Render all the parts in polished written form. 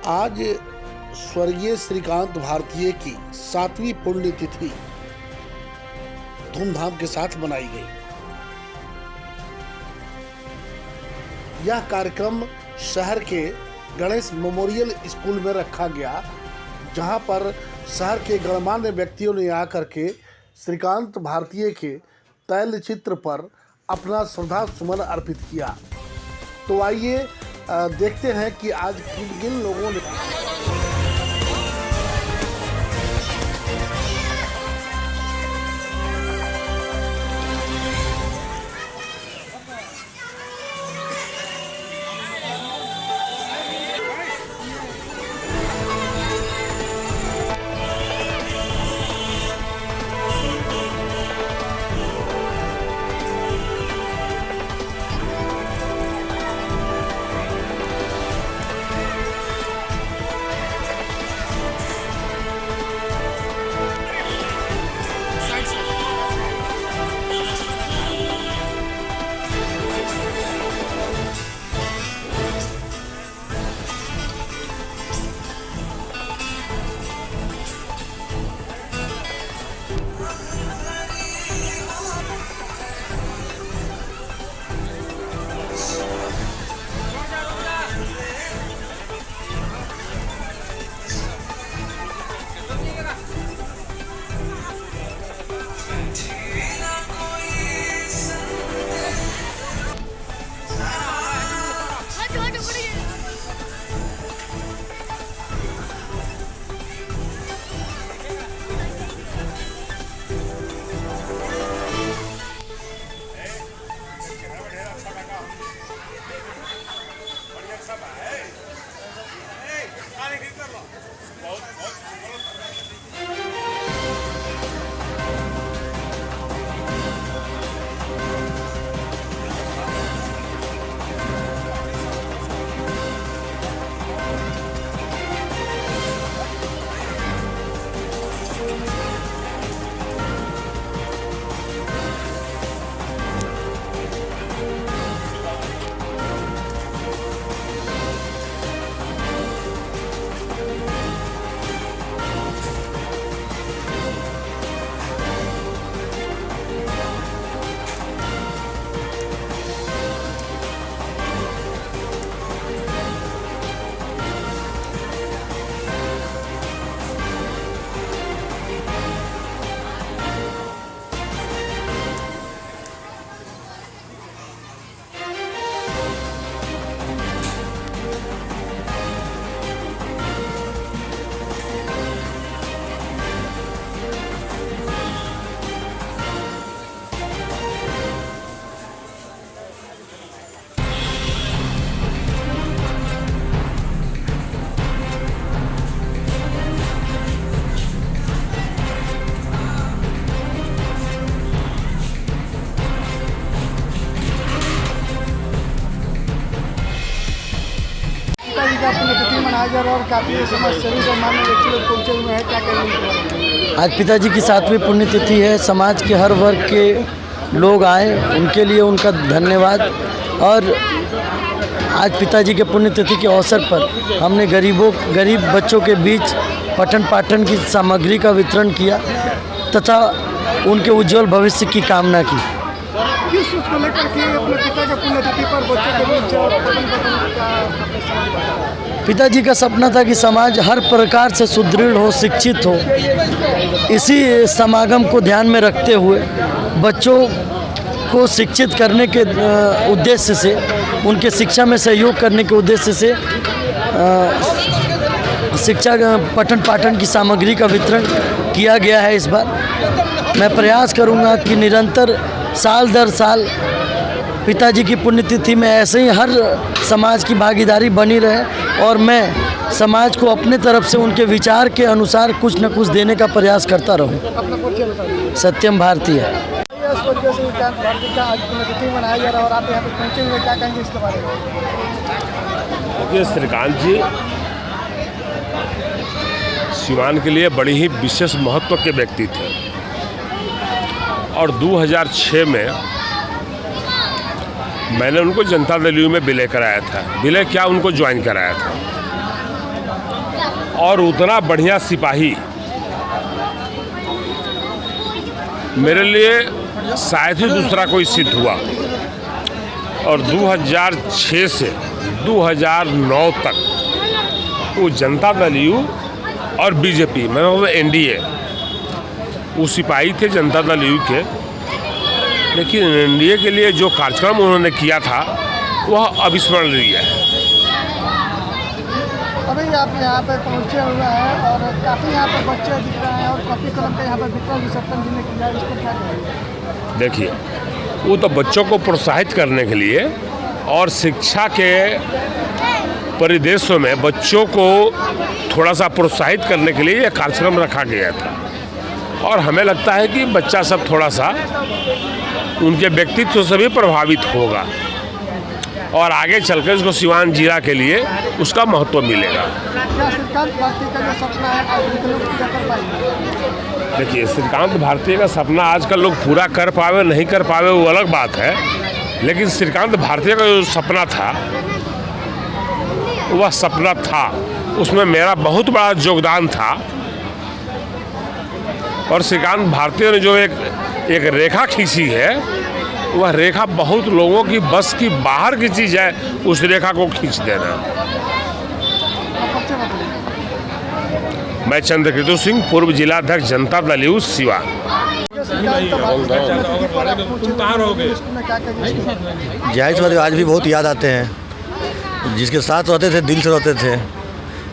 आज स्वर्गीय श्रीकांत भारतीय की 7वीं पुण्यतिथि धूमधाम के साथ मनाई गई। यह कार्यक्रम शहर के गणेश मेमोरियल स्कूल में रखा गया, जहां पर शहर के गणमान्य व्यक्तियों ने आकर के श्रीकांत भारतीय के तैलचित्र पर अपना श्रद्धा सुमन अर्पित किया। तो आइए देखते हैं कि आज किन किन लोगों ने मनाया जा रहा है और काफ़ी समाजसेवी और मान्य व्यक्ति लोग पहुँचे हुए हैं। क्या कहेंगे? आज पिताजी की 7वीं पुण्यतिथि है। समाज के हर वर्ग के लोग आए, उनके लिए उनका धन्यवाद। और आज पिताजी के पुण्यतिथि के अवसर पर हमने गरीब बच्चों के बीच पठन पाठन की सामग्री का वितरण किया तथा उनके उज्जवल भविष्य की कामना की। किस चीज़ को लेकर के अपने पिता के पुण्यतिथि पर बच्चों के बीच पठन पाठन का पिताजी का सपना था कि समाज हर प्रकार से सुदृढ़ हो, शिक्षित हो। इसी समागम को ध्यान में रखते हुए बच्चों को शिक्षित करने के उद्देश्य से, उनके शिक्षा में सहयोग करने के उद्देश्य से शिक्षा पठन पाठन की सामग्री का वितरण किया गया है। इस बार मैं प्रयास करूंगा कि निरंतर साल दर साल पिताजी की पुण्यतिथि में ऐसे ही हर समाज की भागीदारी बनी रहे और मैं समाज को अपने तरफ से उनके विचार के अनुसार कुछ न कुछ देने का प्रयास करता रहूं। सत्यम भारतीय। श्रीकांत भारतीय का आज पुण्यतिथि मनाया जा रहा है और आप यहाँ पे पहुँचे हुए, क्या कहेंगे इसके बारे में? देखिए, श्रीकांत जी सिवान के लिए बड़ी ही विशेष महत्व के व्यक्ति थे और 2006 में मैंने उनको जनता दल यू में विलय कराया था। विलय क्या, उनको ज्वाइन कराया था। और उतना बढ़िया सिपाही मेरे लिए शायद ही दूसरा कोई सिद्ध हुआ। और 2006 से 2009 तक वो जनता दल यू और बीजेपी मतलब एनडीए वो सिपाही थे जनता दल यू के, लेकिन एनडीए के लिए जो कार्यक्रम उन्होंने किया था वह अविस्मरणीय है। अभी आप यहाँ पे पहुँचे हुए हैं और काफ़ी यहाँ पर बच्चे दिख रहे हैं और कॉपी कलम का यहाँ पर वितरण भी सप्तम जी ने किया, इस पर क्या कहेंगे? देखिए, वो तो बच्चों को प्रोत्साहित करने के लिए और शिक्षा के परिदृश्य में बच्चों को थोड़ा सा प्रोत्साहित करने के लिए यह कार्यक्रम रखा गया था। और हमें लगता है कि बच्चा सब थोड़ा सा उनके व्यक्तित्व से भी प्रभावित होगा और आगे चलकर उसको सिवान जिला के लिए उसका महत्व मिलेगा। क्या श्रीकांत भारती का जो सपना है आज के लोग पूरा कर पाएंगे? देखिए, श्रीकांत भारती का सपना आजकल लोग पूरा कर पावे नहीं कर पावे वो अलग बात है, लेकिन श्रीकांत भारती का जो सपना था वह सपना था, उसमें मेरा बहुत बड़ा योगदान था। और श्रीकांत भारती ने जो एक रेखा खींची है वह रेखा बहुत लोगों की बस की बाहर की चीज़ है, उस रेखा को खींच देना। मैं चंद्रकृतु सिंह, पूर्व जिलाध्यक्ष जनता दल यू सिवान। जाहिर बात आज भी बहुत याद आते हैं। जिसके साथ रहते थे दिल से रहते थे,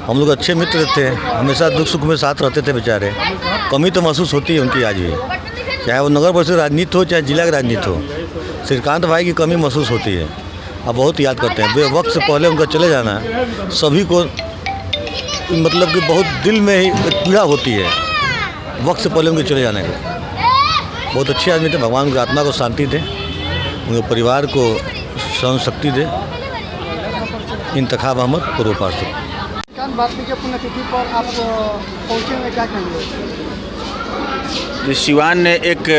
हम लोग अच्छे मित्र थे, हमेशा दुख सुख में साथ रहते थे बेचारे। कमी तो महसूस होती है उनकी आज भी, चाहे वो नगर परिषद राजनीति हो चाहे जिला की राजनीति हो। श्रीकांत भाई की कमी महसूस होती है, अब बहुत याद करते हैं। वे वक्त से पहले उनका चले जाना सभी को मतलब कि बहुत दिल में ही पीड़ा होती है, वक्त से पहले उनके चले जाने का। बहुत अच्छे आदमी थे, भगवान उनकी आत्मा को शांति दे, उनके परिवार को सहन शक्ति दे। इंतखाब अहमद, पूर्व पार्षद। श्रीकांत भारती के पुण्यतिथि पर आप पहुँचे में क्या कहेंगे? जिस सिवान ने एक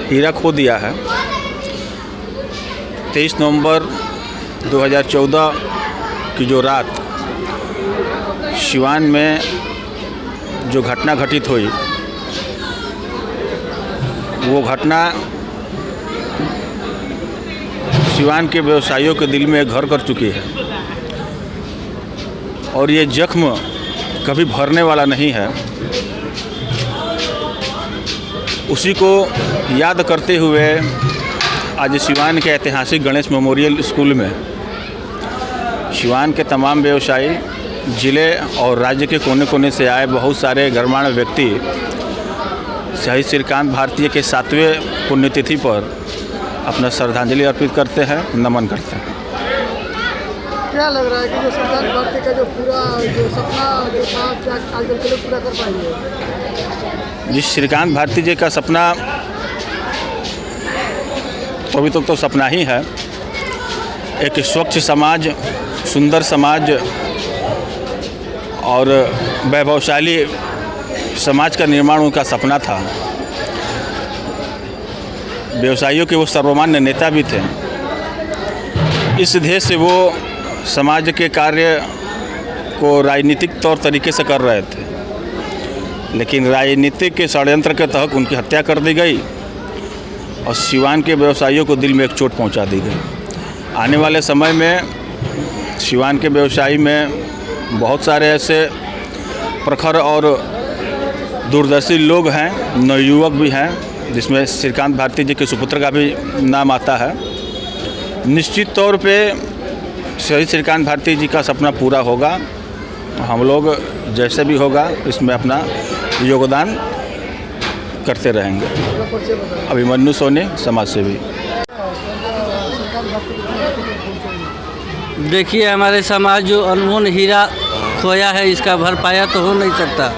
हीरा खो दिया है। 23 नवंबर 2014 की जो रात सिवान में जो घटना घटित हुई, वो घटना सिवान के व्यवसायियों के दिल में घर कर चुकी है और ये जख्म कभी भरने वाला नहीं है। उसी को याद करते हुए आज सिवान के ऐतिहासिक गणेश मेमोरियल स्कूल में सिवान के तमाम व्यवसायी, ज़िले और राज्य के कोने कोने से आए बहुत सारे गणमान्य व्यक्ति शहीद श्रीकांत भारती के 7वें पुण्यतिथि पर अपना श्रद्धांजलि अर्पित करते हैं, नमन करते हैं। क्या लग रहा है कि जो श्रीकांत भारती का जो पूरा जो सपना जो था, क्या आगे के लोग पूरा कर पाएंगे? जिस श्रीकांत भारती जी का सपना अभी तक तो सपना ही है, एक स्वच्छ समाज, सुंदर समाज और वैभवशाली समाज का निर्माण उनका सपना था। व्यवसायियों के वो सर्वमान्य नेता भी थे। इस ध्येय से वो समाज के कार्य को राजनीतिक तौर तरीके से कर रहे थे, लेकिन राजनीतिक के षड्यंत्र के तहत उनकी हत्या कर दी गई और सिवान के व्यवसायियों को दिल में एक चोट पहुंचा दी गई। आने वाले समय में सिवान के व्यवसायी में बहुत सारे ऐसे प्रखर और दूरदर्शी लोग हैं, नवयुवक भी हैं, जिसमें श्रीकांत भारती जी के सुपुत्र का भी नाम आता है। निश्चित तौर पे शहीद श्रीकांत भारती जी का सपना पूरा होगा। हम लोग जैसे भी होगा इसमें अपना योगदान करते रहेंगे। अभिमन्यु सोनी, समाज सेवी। देखिए, हमारे समाज जो अनमोल हीरा खोया है, इसका भरपाया तो हो नहीं सकता।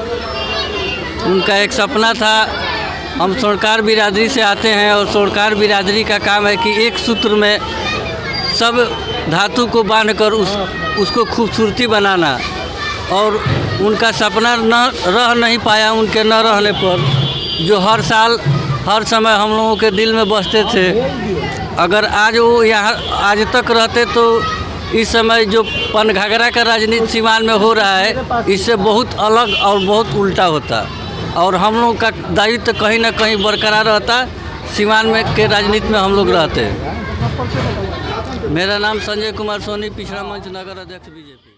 उनका एक सपना था। हम स्वर्णकार बिरादरी से आते हैं और स्वर्णकार बिरादरी का काम है कि एक सूत्र में सब धातु को बांधकर उसको खूबसूरती बनाना, और उनका सपना न रह नहीं पाया उनके न रहने पर, जो हर साल हर समय हम लोगों के दिल में बसते थे। अगर आज वो यहाँ आज तक रहते तो इस समय जो पनघाघरा का राजनीति सीमान में हो रहा है, इससे बहुत अलग और बहुत उल्टा होता, और हम लोग का दायित्व कहीं ना कहीं बरकरार रहता। सीमान में के राजनीति में हम लोग रहते हैं। मेरा नाम संजय कुमार सोनी, पिछड़ा मंच नगर अध्यक्ष बीजेपी।